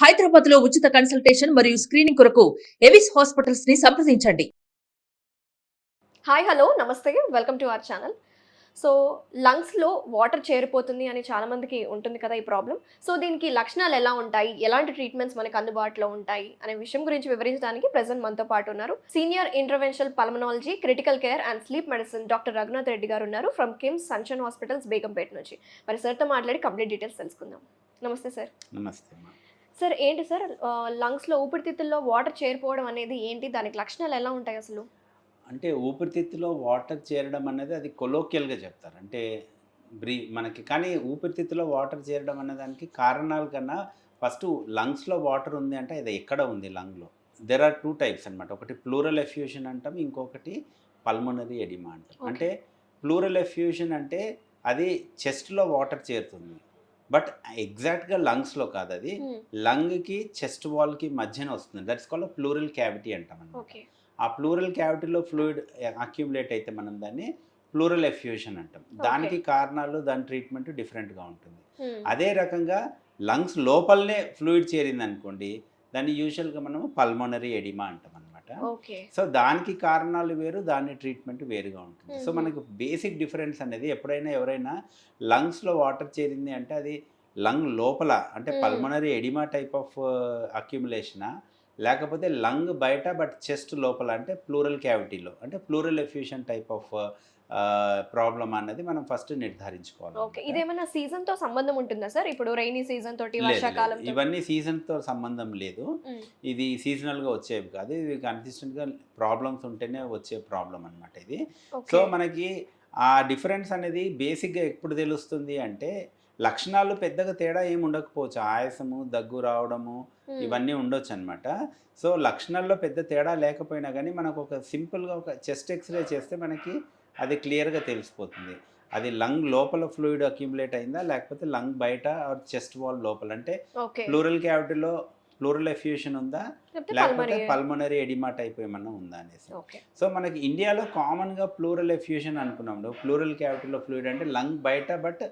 హైదరాబాద్ లో ఉచిత కన్సల్టేషన్ మరియు స్క్రీనింగ్ కొరకు ఎవిస్ హాస్పిటల్స్ ని సంప్రదించండి. హాయ్ హలో నమస్తే welcome to our channel. So లంగ్స్లో వాటర్ చేరిపోతుంది అని చాలామందికి ఉంటుంది కదా ఈ ప్రాబ్లం. సో దీనికి లక్షణాలు ఎలా ఉంటాయి, ఎలాంటి ట్రీట్మెంట్స్ మనకు అందుబాటులో ఉంటాయి అనే విషయం గురించి వివరించడానికి ప్రజెంట్ మనతో పాటు ఉన్నారు senior interventional pulmonology, critical care and sleep medicine doctor Raghunath Reddy గారు ఉన్నారు from KIMS sunshine hospitals Begumpet నుంచి. మరి సార్తో మాట్లాడి కంప్లీట్ డీటెయిల్స్ తెలుసుకుందాం. నమస్తే సార్. నమస్తే. సార్ ఏంటి సార్ లంగ్స్లో ఊపిరితిత్తుల్లో వాటర్ చేరిపోవడం అనేది ఏంటి, దానికి లక్షణాలు ఎలా ఉంటాయి అసలు? అంటే ఊపిరితిత్తులో వాటర్ చేరడం అనేది అది కొలోకియల్గా చెప్తారు. అంటే మనకి కానీ ఊపిరితిత్తులో వాటర్ చేరడం అనే దానికి కారణాల కన్నా ఫస్ట్ లంగ్స్లో వాటర్ ఉంది అంటే అది ఎక్కడ ఉంది లంగ్లో. దెర్ ఆర్ టూ టైప్స్ అనమాట. ఒకటి ప్లూరల్ ఎఫ్యూషన్ అంటాం, ఇంకొకటి పల్మనరీ ఎడిమా అంటాం. అంటే ప్లూరల్ ఎఫ్యూషన్ అంటే అది చెస్ట్లో వాటర్ చేరుతుంది, బట్ ఎగ్జాక్ట్గా లంగ్స్లో కాదు, అది లంగ్కి చెస్ట్ వాల్కి మధ్యన వస్తుంది. దట్స్ కాల్డ్ ప్లూరల్ క్యావిటీ అంటాం అనమాట. ఆ ప్లూరల్ క్యావిటీలో ఫ్లూయిడ్ అక్యుములేట్ అయితే మనం దాన్ని ప్లూరల్ ఎఫ్యూషన్ అంటాం. దానికి కారణాలు, దాని ట్రీట్మెంట్ డిఫరెంట్గా ఉంటుంది. అదే రకంగా లంగ్స్ లోపలనే ఫ్లూయిడ్ చేరింది అనుకోండి, దాన్ని యూజువల్గా మనము పల్మోనరీ ఎడిమా అంటాం అనమాట. సో దానికి కారణాలు వేరు, దాని ట్రీట్మెంట్ వేరుగా ఉంటుంది. సో మనకు బేసిక్ డిఫరెన్స్ అనేది ఎప్పుడైనా ఎవరైనా లంగ్స్లో వాటర్ చేరింది అంటే అది లంగ్ లోపల అంటే పల్మోనరీ ఎడిమా టైప్ ఆఫ్ అక్యుములేషనా, లేకపోతే లంగ్ బయట బట్ చెస్ట్ లోపల అంటే ప్లూరల్ క్యావిటీలో అంటే pleural effusion type of problem అన్నది మనం ఫస్ట్ నిర్ధారించుకోవాలి. ఓకే, ఇదేమైనా సీజన్తో సంబంధం ఉంటుందా సార్? ఇప్పుడు రైనీ సీజన్ తోటి, వర్షాకాలం, ఇవన్నీ సీజన్తో సంబంధం లేదు. ఇది సీజనల్గా వచ్చేవి కాదు, ఇవి కన్సిస్టెంట్గా ప్రాబ్లమ్స్ ఉంటేనే వచ్చే ప్రాబ్లం అనమాట ఇది. సో మనకి ఆ డిఫరెన్స్ అనేది బేసిక్గా ఎప్పుడు తెలుస్తుంది అంటే లక్షణాలు పెద్దగా తేడా ఏమి ఉండకపోవచ్చు, ఆయాసము, దగ్గు రావడము ఇవన్నీ ఉండొచ్చు అనమాట. సో లక్షణాల్లో పెద్ద తేడా లేకపోయినా కానీ మనకు ఒక సింపుల్గా ఒక చెస్ట్ ఎక్స్రే చేస్తే మనకి అది క్లియర్గా తెలిసిపోతుంది. అది లంగ్ లోపల ఫ్లూయిడ్ అక్యుములేట్ అయిందా, లేకపోతే లంగ్ బయట ఆర్ చెస్ట్ వాల్ లోపల అంటే ప్లూరల్ క్యావిటీలో ప్లూరల్ ఎఫ్యూషన్ ఉందా, లేకపోతే పల్మనరీ ఎడిమా టైప్ ఏమన్నా ఉందా అనేసి. సో మనకి ఇండియాలో కామన్గా ప్లూరల్ ఎఫ్యూషన్ అనుకున్నాము. ప్లూరల్ క్యావిటీలో ఫ్లూయిడ్ అంటే లంగ్ బయట బట్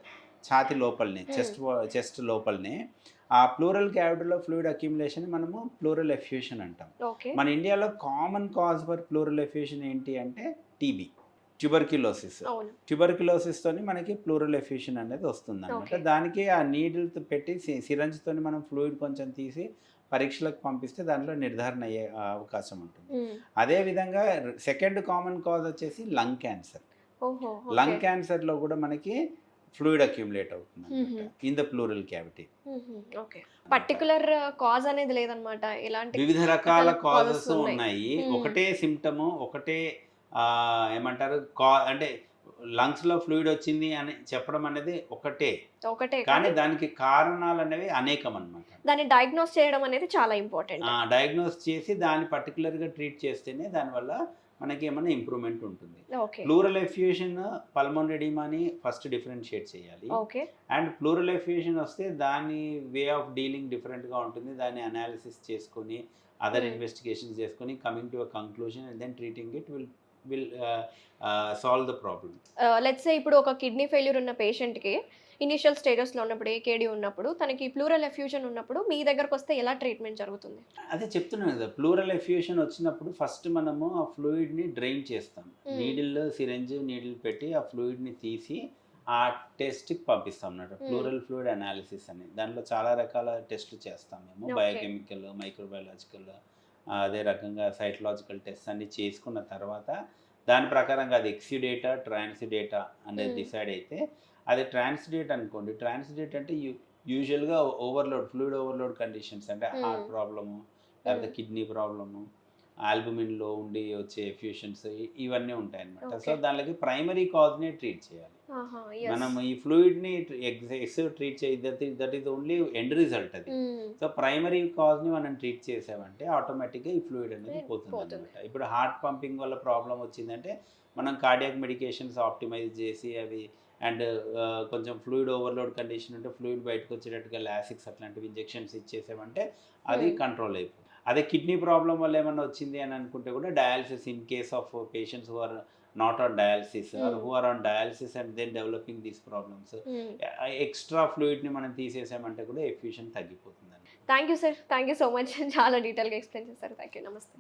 ఛాతి లోపలనే, చెస్ట్ లోపలనే ఆ ప్లూరల్ క్యావిటీలో ఫ్లూయిడ్ అక్యుములేషన్ మనము ప్లూరల్ ఎఫ్యూషన్ అంటాం. మన ఇండియాలో common cause for pleural effusion ఏంటి అంటే టీబీ, ట్యూబర్క్యులోసిస్. ట్యూబర్క్యులోసిస్తోని మనకి ప్లూరల్ ఎఫ్యూషన్ అనేది వస్తుంది అనమాట. దానికి ఆ నీడిల్తో పెట్టి సిరంజ్తో మనం ఫ్లూయిడ్ కొంచెం తీసి పరీక్షలకు పంపిస్తే దాంట్లో నిర్ధారణ అయ్యే అవకాశం ఉంటుంది. అదేవిధంగా సెకండ్ కామన్ కాజ్ వచ్చేసి లంగ్ క్యాన్సర్. లంగ్ క్యాన్సర్లో కూడా మనకి ఫ్లూయిడ్ అక్యుములేట్ అవుతుంది in the pleural cavity. Particular cause అనేది లేదనమాట, ఇలాంటి వివిధ రకాల కాజెస్ ఉన్నాయి. ఒకటే సిమ్టము, ఒకటే ఏమంటారు అంటే లంగ్స్ లో ఫ్లూయిడ్ వచ్చింది అని చెప్పడం అనేది ఒకటే, కానీ దానికి కారణాలు అనేవి అనేకం అన్నమాట. దాన్ని డయాగ్నోస్ చేయడం అనేది చాలా ఇంపార్టెంట్. డయాగ్నోస్ చేసి దాన్ని పర్టికులర్ గా ట్రీట్ చేస్తేనే దానివల్ల మనకి ఏమైనా ఇంప్రూవ్మెంట్ ఉంటుంది. ప్లూరల్ ఎఫ్యూషన్, పల్మోనరీ ఎడిమాని ఫస్ట్ డిఫరెన్షియేట్ చేయాలి. అండ్ ప్లూరల్ ఎఫ్యూషన్ వస్తే దాని వే ఆఫ్ డీలింగ్ డిఫరెంట్గా ఉంటుంది. దాన్ని అనాలిసిస్ చేసుకొని అదర్ ఇన్వెస్టిగేషన్స్ చేసుకొని coming to a conclusion and then treating it will solve the problem. Let's say ఇప్పుడు ఒక కిడ్నీ ఫెయిల్యూర్ ఉన్న పేషెంట్కి ఇనిషియల్ స్టేటస్లో ఉన్నప్పుడు, ఏకేడి ఉన్నప్పుడు, తనకి ప్లూరల్ ఎఫ్యూషన్ ఉన్నప్పుడు మీ దగ్గరకు వస్తే ఎలా ట్రీట్మెంట్ జరుగుతుంది? అదే చెప్తున్నాను కదా, ప్లూరల్ ఎఫ్యూషన్ వచ్చినప్పుడు ఫస్ట్ మనము ఆ ఫ్లూయిడ్ని డ్రైన్ చేస్తాం. నీడిల్ పెట్టి ఆ ఫ్లూయిడ్ని తీసి ఆ టెస్ట్కి పంపిస్తాం అన్నమాట. ప్లూరల్ ఫ్లూయిడ్ అనాలిసిస్ అని, దాంట్లో చాలా రకాల టెస్టులు చేస్తాం మేము. బయోకెమికల్, మైక్రోబయాలజికల్, అదే రకంగా సైటలాజికల్ టెస్ట్ అన్ని చేసుకున్న తర్వాత దాని ప్రకారంగా అది ఎక్స్యుడేటా ట్రాన్స్యుడేటా అనేది డిసైడ్ అయితే, అది ట్రాన్స్యుడేట్ అనుకోండి. ట్రాన్స్యుడేట్ అంటే యూజువల్గా ఓవర్లోడ్, ఫ్లూయిడ్ ఓవర్లోడ్ కండిషన్స్ అంటే హార్ట్ ప్రాబ్లము, లేకపోతే కిడ్నీ ప్రాబ్లము, ఆల్బుమిన్లో ఉండి వచ్చే ఎఫ్యూషన్స్ ఇవన్నీ ఉంటాయన్నమాట. సో దానికి ప్రైమరీ కాజ్ని ట్రీట్ చేయాలి. మనం ఈ ఫ్లూయిడ్ని ట్రీట్ చేయాలి, that is only end result అది. సో ప్రైమరీ కాజ్ని మనం ట్రీట్ చేసామంటే ఆటోమేటిక్గా ఈ ఫ్లూయిడ్ అనేది పోతుంది అనమాట. ఇప్పుడు హార్ట్ పంపింగ్ వల్ల ప్రాబ్లం వచ్చిందంటే మనం కార్డియాక్ మెడికేషన్స్ ఆప్టిమైజ్ చేసి అవి అండ్ కొంచెం ఫ్లూయిడ్ ఓవర్లోడ్ కండిషన్ ఉంటే ఫ్లూయిడ్ బయటకు వచ్చేటట్టుగా లాసిక్స్ అట్లాంటివి ఇంజెక్షన్స్ ఇచ్చేసామంటే అది కంట్రోల్ అయిపోతుంది. అదే కిడ్నీ ప్రాబ్లం వల్ల ఏమన్నా వచ్చింది అని అనుకుంటే కూడా dialysis, in case of patients who are not on dialysis or who are on dialysis and then developing these problems, extra ఫ్లూయిడ్ని మనం తీసేసామంటే కూడా ఎఫ్యూషన్ తగ్గిపోతుంది. Thank you sir, thank you so much. చాలా డీటెయిల్గా ఎక్స్ప్లెయిన్ చేశారు. Thank you. నమస్తే.